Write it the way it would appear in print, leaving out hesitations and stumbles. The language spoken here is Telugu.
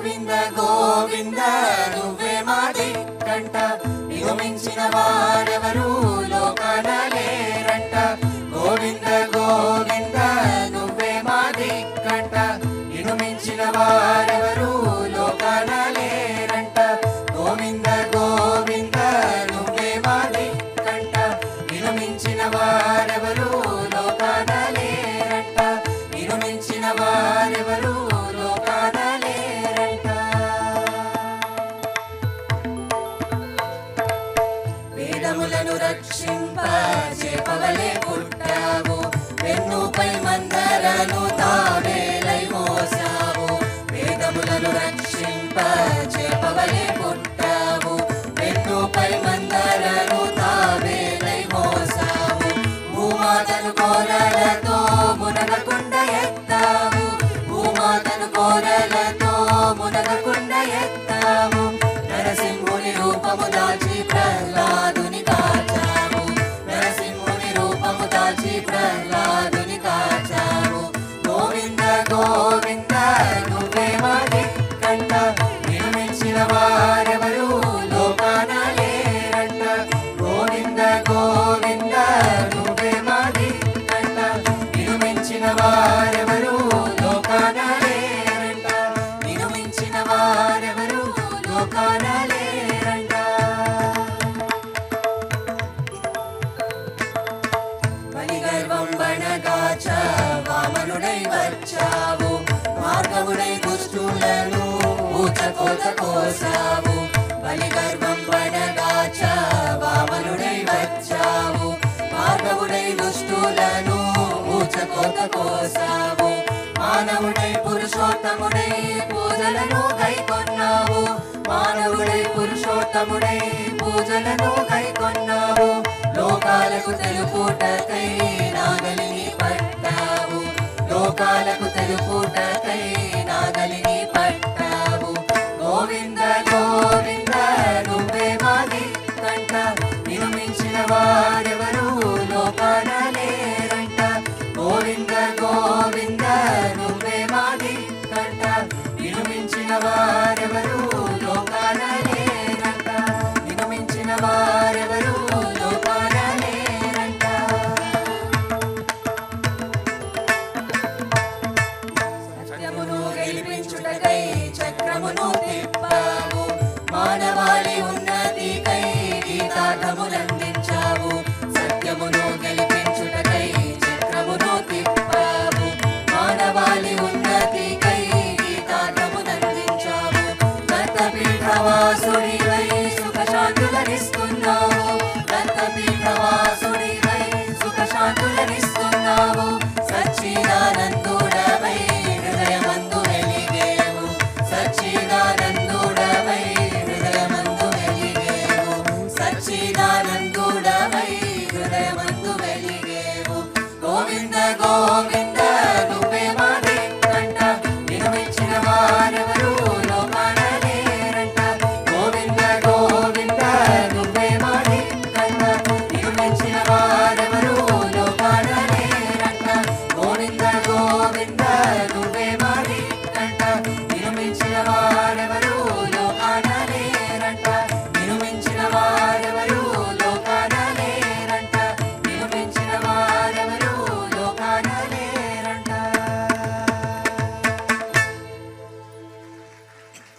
గోవింద గోవింద నువ్వే మా దిక్కంట నిన్ను మించిన వారెవరు లోకాన లేరంట గోవింద గోవింద నువ్వే మా దిక్కంట నిన్ను మించిన వారెవరు లోకాన లేరంట గోవింద గోవింద నువ్వే మా దిక్కంట నిన్ను మించిన వారెవరు లోకాన లేరంట నిన్ను మించిన వారెవరు లోకాన లేరంట వేదములను రక్షింప చేపవలే పుట్టావు వెన్నుపై మందరను తావేలై మోసావు వేదములను రక్షింప చేపవలే పుట్టావు వెన్నుపై మందరను తావేలై మోసావు భూమాతను కోరలతో మునగకుండ ఎత్తావు భూమాతను కోరలతో మునగకుండ ఎత్తావు నరసింహుని రూపము దాచి ప్రహ్లాదుని కాచావు నరసింహుని రూపము దాచి ప్రహ్లాదుని కాచావు గోవింద గోవింద నువ్వే మా దిక్కంట నిన్ను మించిన వారెవరు లోకాన లేరంట గోవింద గోవింద నువ్వే మా దిక్కంట నిన్ను మించిన వారెవరు లోకాన లేరంట నిన్ను మించిన వారెవరు లోకాన లేరంట బలిగర్వం బణగాచ వామనుడై వచ్చావు మార్గవుడై దుష్టులను ఊచకోత కోసావు బలిగర్వం బణగాచ వామనుడై వచ్చావు మార్గవుడై దుష్టులను ఊచకోత కోసావు మానవుడై పురుషోత్తముడై పూజలను గైకొన్నావు మానవుడై పురుషోత్తముడై పూజలను గైకొన్నావు లోకాలకు తెలుపుటకై నాగలిని పట్టావు లోకాలకు తెలుపుటకై